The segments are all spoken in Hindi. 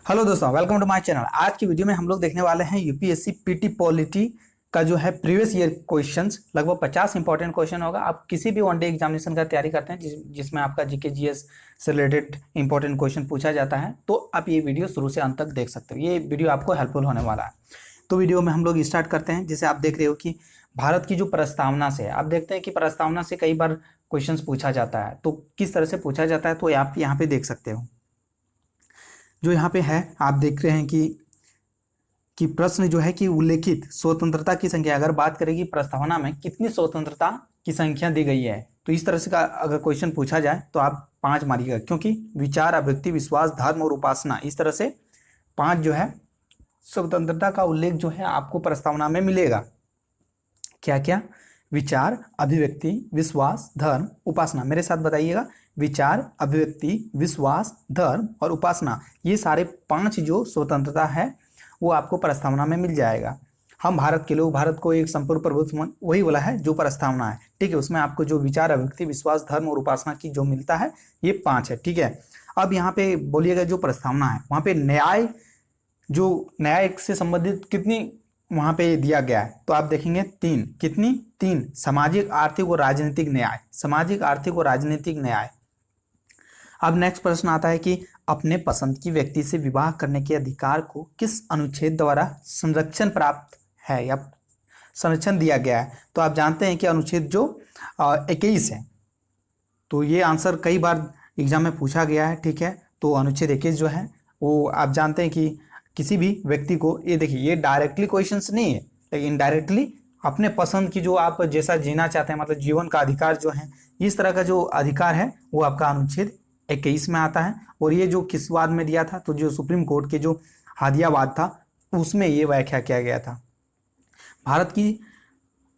हेलो दोस्तों, वेलकम टू माय चैनल। आज की वीडियो में हम लोग देखने वाले हैं यूपीएससी पीटी पॉलिटी का जो है प्रीवियस ईयर क्वेश्चंस। लगभग 50 इंपॉर्टेंट क्वेश्चन होगा। आप किसी भी वनडे एग्जामिनेशन का तैयारी करते हैं जिसमें आपका जीके जीएस से रिलेटेड इंपॉर्टेंट क्वेश्चन पूछा जाता है, तो आप ये वीडियो शुरू से अंत तक देख सकते हो। ये वीडियो आपको हेल्पफुल होने वाला है। तो वीडियो में हम लोग स्टार्ट करते हैं। जैसे आप देख रहे हो कि भारत की जो प्रस्तावना से, आप देखते हैं कि प्रस्तावना से कई बार क्वेश्चन पूछा जाता है। तो किस तरह से पूछा जाता है, तो आप यहाँ पे देख सकते हो। जो यहाँ पे है, आप देख रहे हैं कि प्रश्न जो है कि उल्लेखित स्वतंत्रता की संख्या, अगर बात करें कि प्रस्तावना में कितनी स्वतंत्रता की संख्या दी गई है, तो इस तरह से का अगर क्वेश्चन पूछा जाए तो आप 5 मारिएगा, क्योंकि विचार, अभिव्यक्ति, विश्वास, धर्म और उपासना, इस तरह से 5 जो है स्वतंत्रता का उल्लेख जो है आपको प्रस्तावना में मिलेगा। क्या क्या? विचार, अभिव्यक्ति, विश्वास, धर्म, उपासना। मेरे साथ बताइएगा। विचार, अभिव्यक्ति, विश्वास, धर्म और उपासना, ये सारे 5 जो स्वतंत्रता है वो आपको प्रस्तावना में मिल जाएगा। हम भारत के लोग, भारत को एक संपूर्ण प्रभुत्व वही बोला है जो प्रस्तावना है, ठीक है। उसमें आपको जो विचार, अभिव्यक्ति, विश्वास, धर्म और उपासना की जो मिलता है, ये 5 है, ठीक है। अब यहाँ पे बोलिएगा जो प्रस्तावना है वहां पे न्याय, जो न्याय से संबंधित कितनी वहां पे दिया गया है, तो आप देखेंगे 3। कितनी? 3। सामाजिक, आर्थिक और राजनीतिक न्याय। सामाजिक, आर्थिक और राजनीतिक न्याय। अब नेक्स्ट प्रश्न आता है कि अपने पसंद की व्यक्ति से विवाह करने के अधिकार को किस अनुच्छेद द्वारा संरक्षण प्राप्त है या संरक्षण दिया गया है, तो आप जानते हैं कि अनुच्छेद जो 21 है। तो ये आंसर कई बार एग्जाम में पूछा गया है, ठीक है। तो अनुच्छेद 21 जो है वो आप जानते हैं कि किसी भी व्यक्ति को, ये देखिए ये डायरेक्टली क्वेश्चंस नहीं है, लेकिन इनडायरेक्टली अपने पसंद की, जो आप जैसा जीना चाहते हैं, मतलब जीवन का अधिकार जो है, इस तरह का जो अधिकार है वो आपका अनुच्छेद 21 में आता है। और ये जो किस वाद में दिया था, तो जो सुप्रीम कोर्ट के जो हादियावाद था उसमें ये व्याख्या किया गया था। भारत की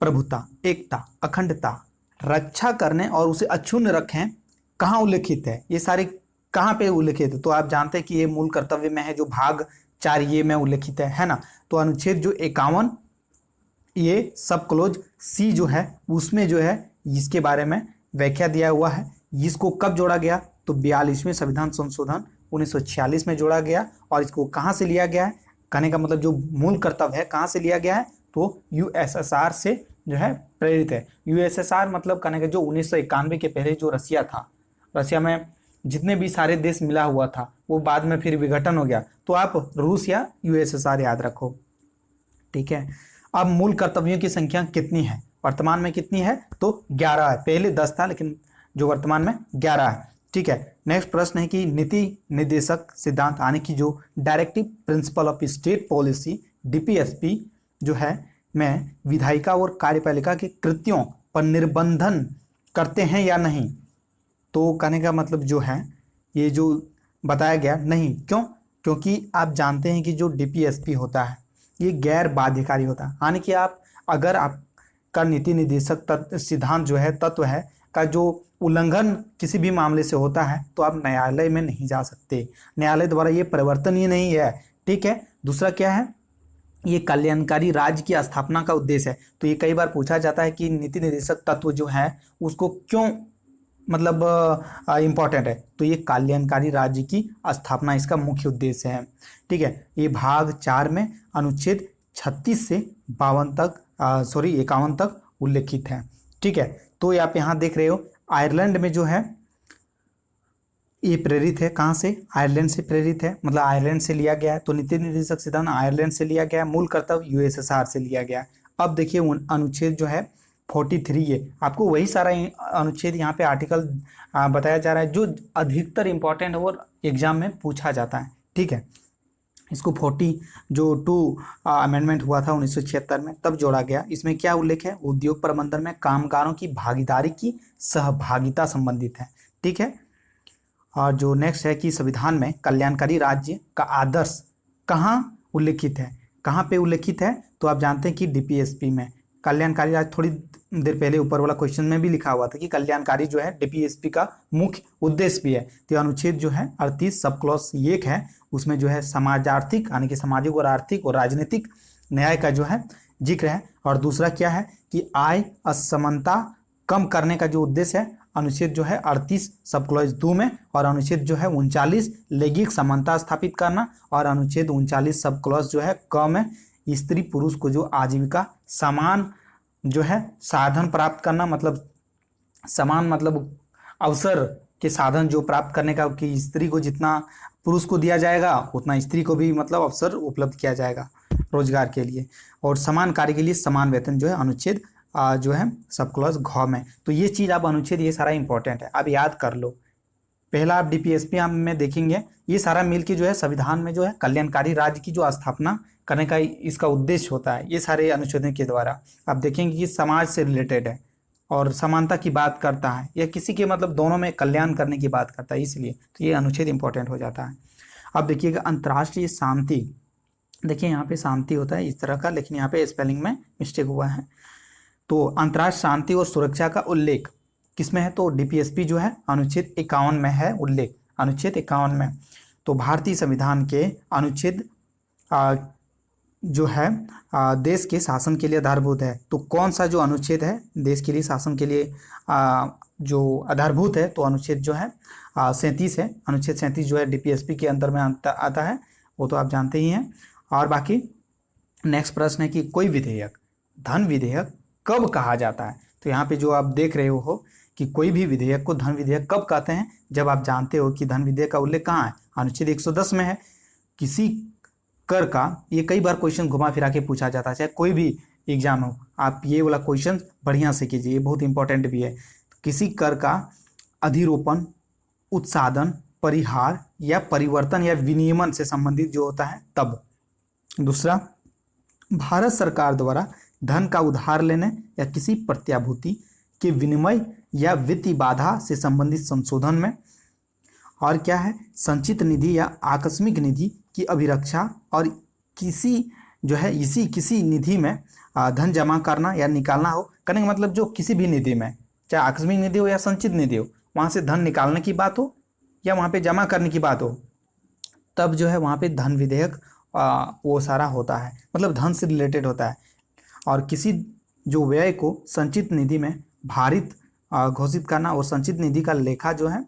प्रभुता, एकता, अखंडता रक्षा करने और उसे अक्षुण्ण रखें कहाँ उल्लेखित है, ये सारे कहाँ पे उल्लेखित है, तो आप जानते हैं कि ये मूल कर्तव्य में है, जो भाग 4 ये में उल्लेखित है ना। तो अनुच्छेद जो 51 ये सब क्लोज सी जो है उसमें जो है इसके बारे में व्याख्या दिया हुआ है। इसको कब जोड़ा गया, तो 42वें संविधान संशोधन 1946 में जोड़ा गया। और इसको कहाँ से लिया गया है, कहने का मतलब जो मूल कर्तव्य है कहाँ से लिया गया है, तो यूएसएसआर से जो है प्रेरित है। यूएसएसआर मतलब कहने का जो 1991 के पहले जो रसिया था, रसिया में जितने भी सारे देश मिला हुआ था वो बाद में फिर विघटन हो गया, तो आप रूस या यूएसएसआर याद रखो, ठीक है। अब मूल कर्तव्यों की संख्या कितनी है, वर्तमान में कितनी है, तो 11 है। पहले 10 था, लेकिन जो वर्तमान में 11 है, ठीक है। नेक्स्ट प्रश्न है कि नीति निर्देशक सिद्धांत, यानी कि जो directive principle of state policy, DPSP जो है, में विधायिका और कार्यपालिका के कृत्यों पर निर्बंधन करते हैं या नहीं, तो कहने का मतलब जो है ये जो बताया गया नहीं। क्यों? क्योंकि आप जानते हैं कि जो डीपीएसपी होता है ये गैर बाध्यकारी होता है, यानी कि आप अगर आपका नीति निर्देशक सिद्धांत जो है, तत्व है का जो उल्लंघन किसी भी मामले से होता है, तो आप न्यायालय में नहीं जा सकते। न्यायालय द्वारा ये परिवर्तनीय नहीं है, ठीक है। दूसरा क्या है, ये कल्याणकारी राज्य की स्थापना का उद्देश्य है। तो ये कई बार पूछा जाता है कि नीति निर्देशक तत्व जो है उसको क्यों मतलब इम्पॉर्टेंट है, तो ये कल्याणकारी राज्य की स्थापना इसका मुख्य उद्देश्य है, ठीक है। ये भाग 4 में अनुच्छेद 36 से 52 तक 51 तक उल्लेखित है, ठीक है। तो ये आप यहाँ देख रहे हो, आयरलैंड में जो है ये प्रेरित है, कहाँ से? आयरलैंड से प्रेरित है, मतलब आयरलैंड से लिया गया है। तो नीति निर्देशक सिद्धांत आयरलैंड से लिया गया है, मूल कर्तव्य यूएसएसआर से लिया गया है। अब देखिए अनुच्छेद जो है 43 है, आपको वही सारा अनुच्छेद यहाँ पे आर्टिकल बताया जा रहा है जो अधिकतर इंपॉर्टेंट और एग्जाम में पूछा जाता है, ठीक है। इसको 40 जो 2 अमेंडमेंट हुआ था 1976 में, तब जोड़ा गया। इसमें क्या उल्लेख है, उद्योग प्रबंधन में कामगारों की भागीदारी की सहभागिता संबंधित है, ठीक है। और जो नेक्स्ट है कि संविधान में कल्याणकारी राज्य का आदर्श कहाँ उल्लेखित है, कहाँ पे उल्लेखित है, तो आप जानते हैं कि डीपीएसपी में कल्याणकारी राज्य। थोड़ी देर पहले ऊपर वाला क्वेश्चन में भी लिखा हुआ था कि कल्याणकारी जो है डीपीएसपी का मुख्य उद्देश्य भी है। तो अनुच्छेद जो है 38 सब क्लॉज 1 है, उसमें जो है समाज आर्थिक, यानी कि सामाजिक और आर्थिक और राजनीतिक न्याय का जो है जिक्र है। और दूसरा क्या है कि आय असमानता कम करने का जो उद्देश्य है, अनुच्छेद जो है 38 सब क्लॉज 2 में, और अनुच्छेद जो है 39 लैंगिक समानता स्थापित करना, और अनुच्छेद 39 सब क्लॉज जो है क में स्त्री पुरुष को जो आजीविका समान जो है साधन प्राप्त करना, मतलब समान मतलब अवसर के साधन जो प्राप्त करने का, कि स्त्री को जितना पुरुष को दिया जाएगा उतना स्त्री को भी मतलब अवसर उपलब्ध किया जाएगा रोजगार के लिए, और समान कार्य के लिए समान वेतन जो है अनुच्छेद जो है सब क्लॉज घ में। तो ये चीज़ आप अनुच्छेद ये सारा इंपॉर्टेंट है, आप याद कर लो। पहला आप डीपीएसपी में देखेंगे, ये सारा मिलके जो है संविधान में जो है कल्याणकारी राज्य की जो स्थापना करने का इसका उद्देश्य होता है, ये सारे अनुच्छेदों के द्वारा। आप देखेंगे कि समाज से रिलेटेड है और समानता की बात करता है, या किसी के मतलब दोनों में कल्याण करने की बात करता है, इसलिए तो ये अनुच्छेद इंपॉर्टेंट हो जाता है। अब देखिएगा अंतर्राष्ट्रीय शांति, देखिए यहाँ पे शांति होता है इस तरह का, लेकिन यहाँ पे स्पेलिंग में मिस्टेक हुआ है। तो अंतर्राष्ट्रीय शांति और सुरक्षा का उल्लेख किसमें है, तो डीपीएसपी जो है अनुच्छेद 51 में है उल्लेख, अनुच्छेद 51 में। तो भारतीय संविधान के अनुच्छेद जो है देश के शासन के लिए आधारभूत है। तो कौन सा जो अनुच्छेद है देश के लिए शासन के लिए जो आधारभूत है, तो अनुच्छेद जो है 37 है। अनुच्छेद 37 जो है डीपीएसपी के अंदर में आता है, वो तो आप जानते ही हैं। और बाकी नेक्स्ट प्रश्न है कि कोई विधेयक धन विधेयक कब कहा जाता है। तो यहाँ पे जो आप देख रहे हो कि कोई भी विधेयक को धन विधेयक कब कहते हैं, जब आप जानते हो कि धन विधेयक का उल्लेख कहाँ है, अनुच्छेद 110 में है। किसी कर का, ये कई बार क्वेश्चन घुमा फिरा के पूछा जाता है, चाहे कोई भी एग्जाम हो, आप ये वाला क्वेश्चन बढ़िया से कीजिए, ये बहुत इंपॉर्टेंट भी है। किसी कर का अधिरोपण, उत्साधन, परिहार या परिवर्तन या विनियमन से संबंधित जो होता है तब। दूसरा, भारत सरकार द्वारा धन का उधार लेने या किसी प्रत्याभूति के विनिमय या वित्तीय बाधा से संबंधित संशोधन में। और क्या है, संचित निधि या आकस्मिक निधि की अभिरक्षा, और किसी जो है इसी किसी निधि में धन जमा करना या निकालना हो, करने का मतलब जो किसी भी निधि में, चाहे आकस्मिक निधि हो या संचित निधि हो, वहाँ से धन निकालने की बात हो या वहाँ पे जमा करने की बात हो, तब जो है वहाँ पे धन विधेयक वो सारा होता है, मतलब धन से रिलेटेड होता है। और किसी जो व्यय को संचित निधि में भारित घोषित करना, और संचित निधि का लेखा जो है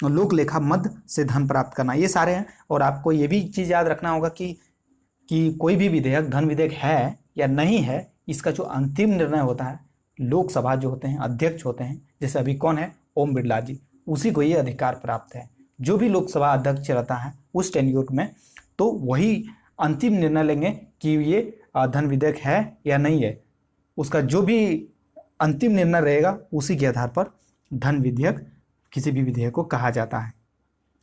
लोक लेखा मद से धन प्राप्त करना, ये सारे हैं। और आपको ये भी चीज़ याद रखना होगा कि कोई भी विधेयक धन विधेयक है या नहीं है, इसका जो अंतिम निर्णय होता है लोकसभा जो होते हैं अध्यक्ष होते हैं, जैसे अभी कौन है, ओम बिरला जी, उसी को ये अधिकार प्राप्त है। जो भी लोकसभा अध्यक्ष रहता है उस टेन्योर में, तो वही अंतिम निर्णय लेंगे कि ये धन विधेयक है या नहीं है। उसका जो भी अंतिम निर्णय रहेगा उसी के आधार पर धन विधेयक किसी भी विधेयक को कहा जाता है।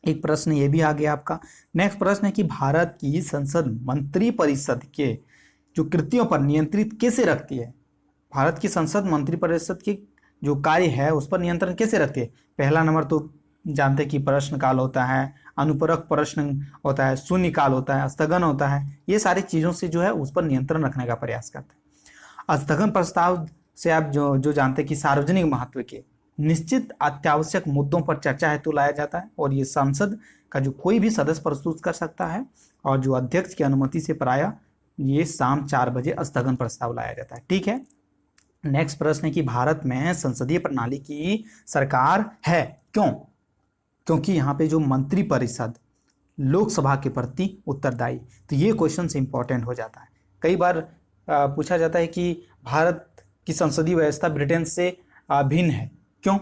एक प्रश्न ये भी आ गया आपका। नेक्स्ट प्रश्न है कि भारत की संसद मंत्रिपरिषद के जो कृतियों पर नियंत्रित कैसे रखती है। भारत की संसद मंत्रिपरिषद की जो कार्य है उस पर नियंत्रण कैसे रखती है। पहला नंबर तो जानते हैं कि प्रश्नकाल होता है, अनुपूरक प्रश्न होता है, शून्यकाल होता है, स्थगन होता है, ये सारी चीज़ों से जो है उस पर नियंत्रण रखने का प्रयास करते हैं। स्थगन प्रस्ताव से आप जो जानते हैं कि सार्वजनिक महत्व के निश्चित अत्यावश्यक मुद्दों पर चर्चा हेतु लाया जाता है, और ये संसद का जो कोई भी सदस्य प्रस्तुत कर सकता है, और जो अध्यक्ष की अनुमति से प्रायः ये शाम 4 बजे स्थगन प्रस्ताव लाया जाता है। ठीक है। नेक्स्ट प्रश्न है कि भारत में संसदीय प्रणाली की सरकार है, क्यों? क्योंकि यहाँ पे जो मंत्रिपरिषद लोकसभा के प्रति उत्तरदायी। तो ये क्वेश्चन से इंपॉर्टेंट हो जाता है। कई बार पूछा जाता है कि भारत की संसदीय व्यवस्था ब्रिटेन से भिन्न है, क्यों,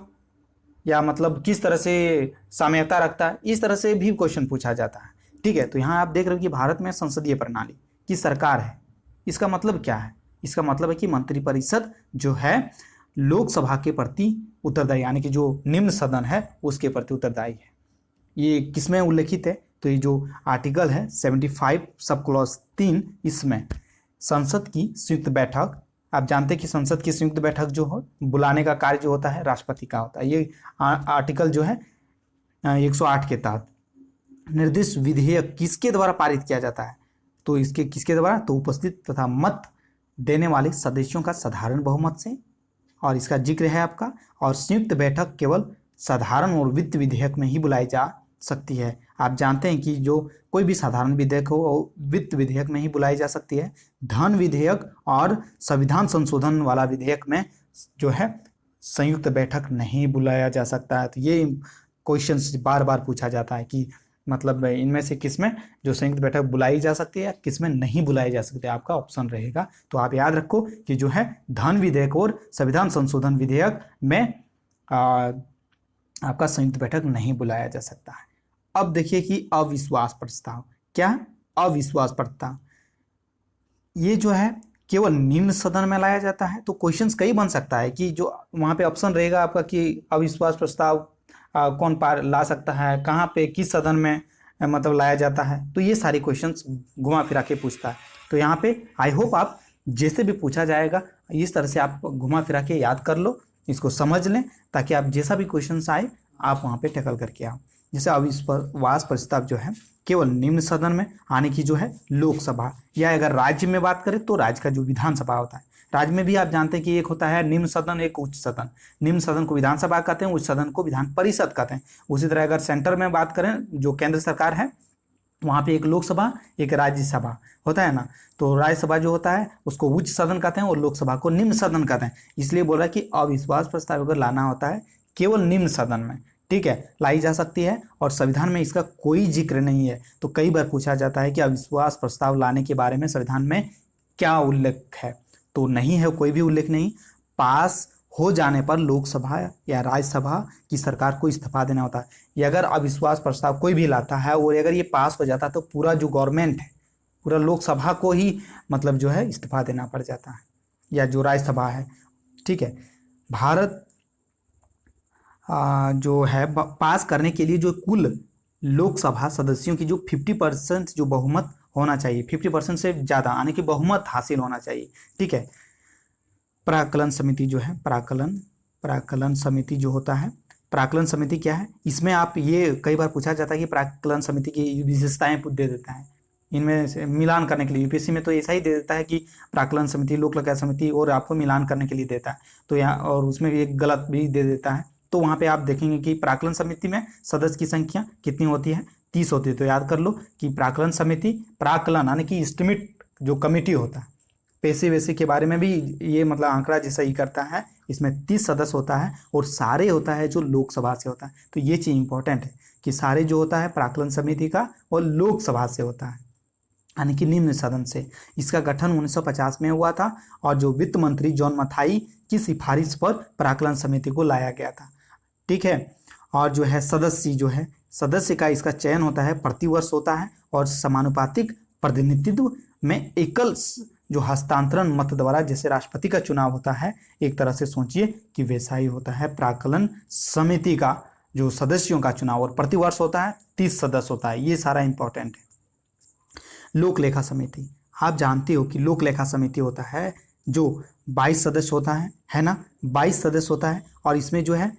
या मतलब किस तरह से साम्यता रखता है, इस तरह से भी क्वेश्चन पूछा जाता है। ठीक है। तो यहाँ आप देख रहे हो कि भारत में संसदीय प्रणाली की सरकार है, इसका मतलब क्या है? इसका मतलब है कि मंत्रिपरिषद जो है लोकसभा के प्रति उत्तरदायी, यानी कि जो निम्न सदन है उसके प्रति उत्तरदायी है। ये किसमें उल्लेखित है? तो ये जो आर्टिकल है 75 सब क्लॉज 3, इसमें संसद की संयुक्त बैठक, आप जानते हैं कि संसद की संयुक्त बैठक जो हो बुलाने का कार्य जो होता है राष्ट्रपति का होता है। ये आर्टिकल जो है 108 के तहत निर्दिष्ट विधेयक किसके द्वारा पारित किया जाता है? तो इसके किसके द्वारा? तो उपस्थित तथा मत देने वाले सदस्यों का साधारण बहुमत से, और इसका जिक्र है आपका। और संयुक्त बैठक केवल साधारण और वित्त विधेयक में ही बुलाई जा सकती है। आप जानते हैं कि जो कोई भी साधारण विधेयक हो वो वित्त विधेयक में ही बुलाई जा सकती है। धन विधेयक और संविधान संशोधन वाला विधेयक में जो है संयुक्त बैठक नहीं बुलाया जा सकता है। तो ये क्वेश्चंस बार बार पूछा जाता है कि मतलब इनमें से किसमें जो संयुक्त बैठक बुलाई जा सकती है या किसमें नहीं बुलाई जा सकती है, आपका ऑप्शन रहेगा। तो आप याद रखो कि जो है धन विधेयक और संविधान संशोधन विधेयक में आपका संयुक्त बैठक नहीं बुलाया जा सकता है। अब देखिए कि अविश्वास प्रस्ताव क्या है। अविश्वास प्रस्ताव ये जो है केवल निम्न सदन में लाया जाता है। तो क्वेश्चंस कई बन सकता है कि जो वहाँ पे ऑप्शन रहेगा आपका कि अविश्वास प्रस्ताव कौन पार ला सकता है, कहाँ पे किस सदन में मतलब लाया जाता है। तो ये सारी क्वेश्चंस घुमा फिरा के पूछता है। तो यहाँ पे आई होप आप जैसे भी पूछा जाएगा इस तरह से आप घुमा फिरा के याद कर लो, इसको समझ लें, ताकि आप जैसा भी क्वेश्चन आए आप वहाँ पे टैकल करके आओ। जैसे अविश्वास प्रस्ताव जो है केवल निम्न सदन में आने की जो है लोकसभा, या अगर राज्य में बात करें तो राज्य का जो विधानसभा होता है। राज्य में भी आप जानते हैं कि एक होता है निम्न सदन, एक उच्च सदन। निम्न सदन को विधानसभा कहते हैं, उच्च सदन को विधान परिषद कहते हैं। उसी तरह अगर सेंटर में बात करें, जो केंद्र सरकार है, वहाँ पे एक लोकसभा एक राज्यसभा होता है ना। तो राज्यसभा जो होता है उसको उच्च सदन कहते हैं और लोकसभा को निम्न सदन कहते हैं। इसलिए बोला कि अविश्वास प्रस्ताव अगर लाना होता है केवल निम्न सदन में, ठीक है, लाई जा सकती है और संविधान में इसका कोई जिक्र नहीं है। तो कई बार पूछा जाता है कि अविश्वास प्रस्ताव लाने के बारे में संविधान में क्या उल्लेख है। तो नहीं है, कोई भी उल्लेख नहीं। पास हो जाने पर लोकसभा या राज्यसभा की सरकार को इस्तीफा देना होता है। ये अगर अविश्वास प्रस्ताव कोई भी लाता है और अगर ये पास हो जाता है तो पूरा जो गवर्नमेंट है, पूरा लोकसभा को ही मतलब जो है इस्तीफा देना पड़ जाता है, या जो राज्यसभा है, ठीक है। भारत जो है पास करने के लिए जो कुल लोकसभा सदस्यों की जो 50% जो बहुमत होना चाहिए, 50% से ज़्यादा यानी कि बहुमत हासिल होना चाहिए, ठीक है। प्राक्कलन समिति जो है, प्राक्कलन समिति जो होता है, प्राक्कलन समिति क्या है, इसमें आप ये कई बार पूछा जाता है कि प्राक्कलन समिति की विशेषताएं दे देता है, इनमें से मिलान करने के लिए। यूपीएससी में तो ऐसा ही दे देता है कि प्राक्कलन समिति, लोक लय समिति, और आपको मिलान करने के लिए देता है। तो यहाँ और उसमें भी एक गलत भी दे देता है। तो वहाँ पे आप देखेंगे कि प्राक्कलन समिति में सदस्य की संख्या कितनी होती है, 30 होती है। तो याद कर लो कि प्राक्कलन समिति, प्राक्कलन यानी कि एस्टिमेट जो कमेटी होता है, पैसे वैसे के बारे में भी ये मतलब आंकड़ा जैसा ही करता है। इसमें 30 सदस्य होता है और सारे होता है जो लोकसभा से होता है। तो ये चीज़ इंपॉर्टेंट है कि सारे जो होता है प्राक्कलन समिति का और लोकसभा से होता है, यानी कि निम्न सदन से। इसका गठन 1950 में हुआ था और जो वित्त मंत्री जॉन मथाई की सिफारिश पर प्राक्कलन समिति को लाया गया था, ठीक है। और जो है सदस्य जो है, सदस्य का इसका चयन होता है प्रतिवर्ष होता है और समानुपातिक प्रतिनिधित्व में एकल जो हस्तांतरण मत द्वारा, जैसे राष्ट्रपति का चुनाव होता है, एक तरह से सोचिए कि वैसा ही होता है प्राक्कलन समिति का जो सदस्यों का चुनाव, और प्रतिवर्ष होता है, 30 सदस्य होता है। ये सारा इंपॉर्टेंट है। लोक लेखा समिति, आप जानते हो कि लोक लेखा समिति होता है जो 22 सदस्य होता है ना, 22 सदस्य होता है। और इसमें जो है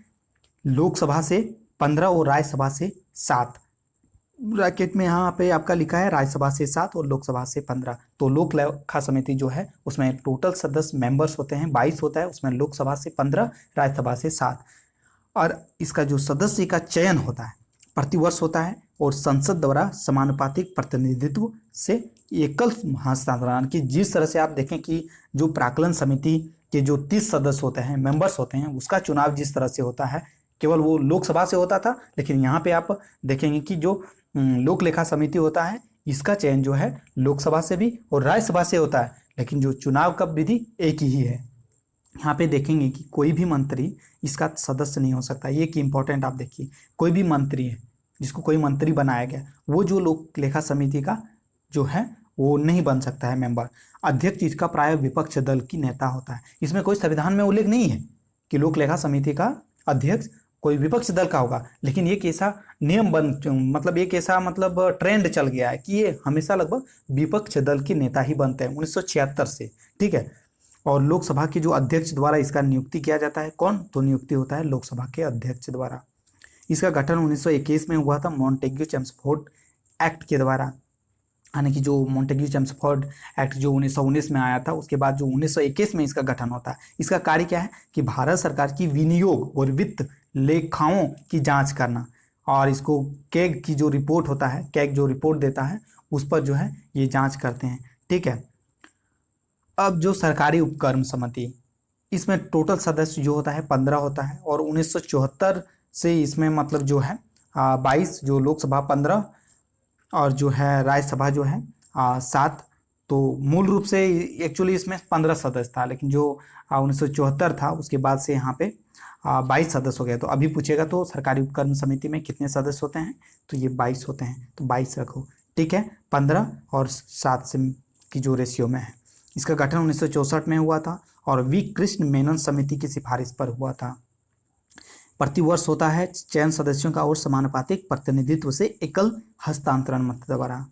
लोकसभा से 15 और राज्यसभा से 7, ब्रैकेट में यहाँ पे आपका लिखा है राज्यसभा से 7 और लोकसभा से 15। तो लोक लेखा समिति जो है उसमें टोटल सदस्य मेंबर्स होते हैं 22 होता है, उसमें लोकसभा से 15, राज्यसभा से 7। और इसका जो सदस्य का चयन होता है प्रतिवर्ष होता है और संसद द्वारा समानुपातिक प्रतिनिधित्व से एकल हस्तांतरण की। जिस तरह से आप देखें कि जो प्राक्कलन समिति के जो 30 सदस्य होते हैं, मेंबर्स होते हैं, उसका चुनाव जिस तरह से होता है, केवल वो लोकसभा से होता था, लेकिन यहाँ पे आप देखेंगे कि जो लोक लेखा समिति होता है इसका चयन जो है लोकसभा से भी और राज्यसभा से होता है, लेकिन जो चुनाव का विधि एक ही है। यहाँ पे देखेंगे कि कोई भी मंत्री इसका सदस्य नहीं हो सकता। ये कि इंपॉर्टेंट आप देखिए, कोई भी मंत्री है जिसको कोई मंत्री बनाया गया, वो जो लोक लेखा समिति का जो है वो नहीं बन सकता है मेंबर। अध्यक्ष इसका प्राय विपक्ष दल की नेता होता है। इसमें कोई संविधान में उल्लेख नहीं है कि लोक लेखा समिति का अध्यक्ष कोई विपक्ष दल का होगा, लेकिन एक ऐसा नियम मतलब एक ऐसा मतलब ट्रेंड चल गया है कि ये हमेशा लगभग विपक्ष दल के नेता ही बनते हैं 1976 से, ठीक है। और लोकसभा के जो अध्यक्ष द्वारा इसका नियुक्ति किया जाता है, कौन, तो नियुक्ति होता है लोकसभा के अध्यक्ष द्वारा। इसका गठन 1921 में हुआ था मॉन्टेग्यू चेम्सफोर्ड एक्ट के द्वारा, यानी कि जो मॉन्टेग्यू चेम्सफोर्ड एक्ट जो 1919 में आया था, उसके बाद जो 1921 में इसका गठन होता है। इसका कार्य क्या है कि भारत सरकार की विनियोग और वित्त लेखाओं की जांच करना, और इसको कैग की जो रिपोर्ट होता है, कैग जो रिपोर्ट देता है उस पर जो है ये जांच करते हैं, ठीक है। अब जो सरकारी उपक्रम समिति, इसमें टोटल सदस्य जो होता है 15 होता है, और 1974 से इसमें मतलब जो है 22, जो लोकसभा 15 और जो है राज्यसभा जो है 7। तो मूल रूप से एक्चुअली इसमें 15 सदस्य था, लेकिन जो 1974 था उसके बाद से यहाँ पे 22 सदस्य हो गया। तो अभी पूछेगा तो सरकारी उपक्रम समिति में कितने सदस्य होते हैं, तो ये 22 होते हैं, तो 22 रखो। ठीक है, 15 और 7 से की जो रेशियो में है। इसका गठन 1964 में हुआ था और वी कृष्ण मेनन समिति की सिफारिश पर हुआ था। प्रतिवर्ष होता है चयन सदस्यों का और समानुपातिक प्रतिनिधित्व से एकल हस्तांतरण मत द्वारा।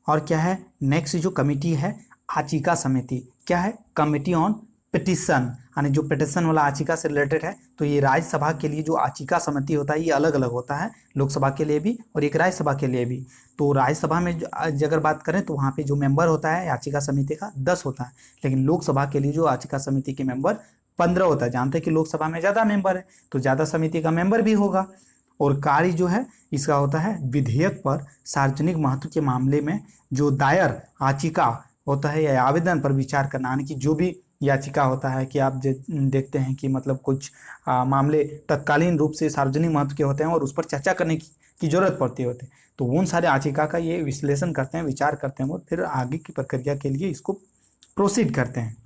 और क्या है नेक्स्ट जो कमेटी है, आचिका समिति। क्या है, कमेटी ऑन पिटिशन, यानी जो पिटिशन वाला आचिका से रिलेटेड है। तो ये राज्यसभा के लिए जो आचिका समिति होता है ये अलग अलग होता है, लोकसभा के लिए भी और एक राज्यसभा के लिए भी। तो राज्यसभा में अगर बात करें तो वहाँ पे जो मेंबर होता है याचिका समिति का 10 होता है, लेकिन लोकसभा के लिए जो याचिका समिति के मेंबर 15 होता है। जानते हैं कि लोकसभा में ज़्यादा मेंबर है तो ज़्यादा समिति का मेंबर भी होगा। और कार्य जो है इसका होता है विधेयक पर सार्वजनिक महत्व के मामले में जो दायर याचिका होता है या आवेदन पर विचार करना, यानी कि जो भी याचिका होता है कि आप देखते हैं कि मतलब कुछ मामले तत्कालीन रूप से सार्वजनिक महत्व के होते हैं और उस पर चर्चा करने की जरूरत पड़ती होती है, तो उन सारे याचिका का ये विश्लेषण करते हैं, विचार करते हैं और फिर आगे की प्रक्रिया के लिए इसको प्रोसीड करते हैं।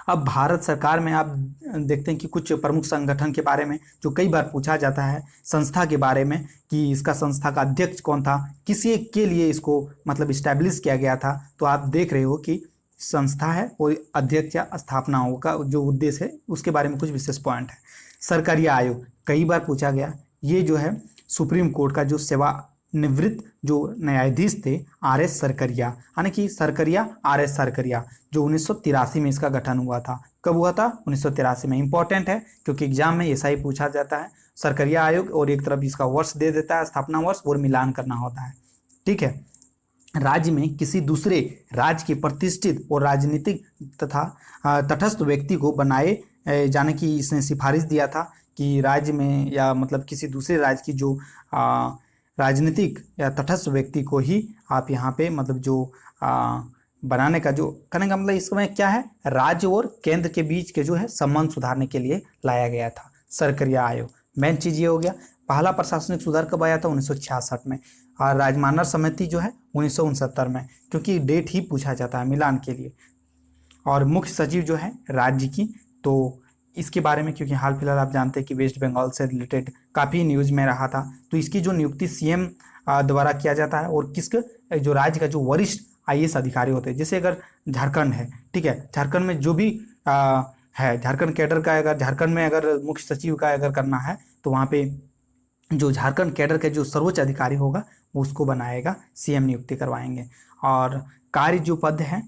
अब भारत सरकार में आप देखते हैं कि कुछ प्रमुख संगठन के बारे में जो कई बार पूछा जाता है, संस्था के बारे में कि इसका संस्था का अध्यक्ष कौन था, किसी के लिए इसको मतलब इस्टेब्लिश किया गया था। तो आप देख रहे हो कि संस्था है और अध्यक्ष या स्थापनाओं का जो उद्देश्य है उसके बारे में कुछ विशेष पॉइंट है। सरकारिया आयोग कई बार पूछा गया, ये जो है सुप्रीम कोर्ट का जो सेवानिवृत्त जो न्यायाधीश थे आर.एस. सरकरिया, यानी कि सरकरिया आर.एस. सरकरिया, जो 1983 में इसका गठन हुआ था। कब हुआ था? 1983 में। इंपॉर्टेंट है क्योंकि एग्जाम में ऐसा ही पूछा जाता है। सरकरिया आयोग और एक तरफ इसका वर्ष दे देता है, स्थापना वर्ष, और मिलान करना होता है। ठीक है, राज्य में किसी दूसरे राज्य के प्रतिष्ठित और राजनीतिक तथा तटस्थ व्यक्ति को बनाए जाने की इसने सिफारिश दिया था कि राज्य में या मतलब किसी दूसरे राज्य की जो राजनीतिक या तटस्थ व्यक्ति को ही आप यहाँ पे मतलब जो बनाने का जो करने का मतलब इसमें क्या है, राज्य और केंद्र के बीच के जो है संबंध सुधारने के लिए लाया गया था सरकरिया आयोग। मेन चीज ये हो गया। पहला प्रशासनिक सुधार कब आया था? 1966 में। और राजमानर समिति जो है 1969 में, क्योंकि डेट ही पूछा जाता है मिलान के लिए। और मुख्य सचिव जो है राज्य की, तो इसके बारे में क्योंकि हाल फिलहाल आप जानते हैं कि वेस्ट बंगाल से रिलेटेड काफ़ी न्यूज़ में रहा था, तो इसकी जो नियुक्ति सीएम द्वारा किया जाता है। और किसके जो राज्य का जो वरिष्ठ आईएएस अधिकारी होते हैं, जैसे अगर झारखंड है, ठीक है, झारखंड में जो भी है झारखंड कैडर का, अगर झारखंड में अगर मुख्य सचिव का अगर करना है तो वहाँ पे जो झारखंड कैडर के जो सर्वोच्च अधिकारी होगा उसको बनाएगा, सीएम नियुक्ति करवाएंगे। और कार्य जो पद है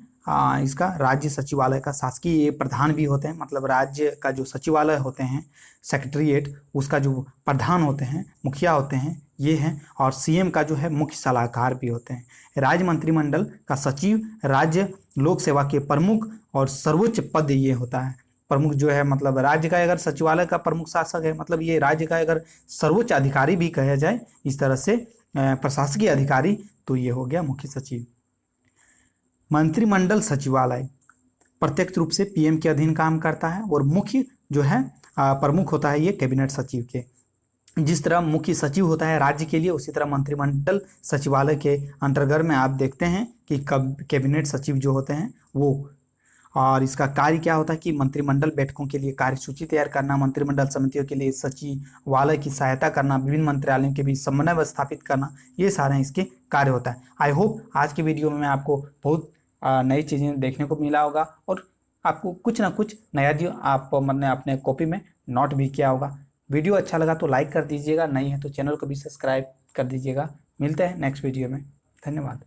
इसका राज्य सचिवालय का शासकीय प्रधान भी होते हैं, मतलब राज्य का जो सचिवालय होते हैं सेक्रेटरीट, उसका जो प्रधान होते हैं, मुखिया होते हैं, ये हैं। और सीएम का जो है मुख्य सलाहकार भी होते हैं। राज्य मंत्रिमंडल का सचिव राज्य लोक सेवा के प्रमुख और सर्वोच्च पद ये होता है। प्रमुख जो है मतलब राज्य का अगर सचिवालय का प्रमुख शासक है, मतलब ये राज्य का अगर सर्वोच्च अधिकारी भी कहा जाए इस तरह से प्रशासकीय अधिकारी, तो ये हो गया मुख्य सचिव। मंत्रिमंडल सचिवालय प्रत्यक्ष रूप से पीएम के अधीन काम करता है और मुख्य जो है प्रमुख होता है ये कैबिनेट सचिव के। जिस तरह मुख्य सचिव होता है राज्य के लिए, उसी तरह मंत्रिमंडल सचिवालय के अंतर्गत में आप देखते हैं कि कैबिनेट सचिव जो होते हैं वो, और इसका कार्य क्या होता है कि मंत्रिमंडल बैठकों के लिए कार्यसूची तैयार करना, मंत्रिमंडल समितियों के लिए सचिवालय की सहायता करना, विभिन्न मंत्रालयों के बीच समन्वय स्थापित करना, ये सारे इसके कार्य होता है। आई होप आज की वीडियो में आपको बहुत नई चीज़ें देखने को मिला होगा और आपको कुछ ना कुछ नया जो आप मैंने अपने कॉपी में नोट भी किया होगा। वीडियो अच्छा लगा तो लाइक कर दीजिएगा, नहीं है तो चैनल को भी सब्सक्राइब कर दीजिएगा। मिलते हैं नेक्स्ट वीडियो में। धन्यवाद।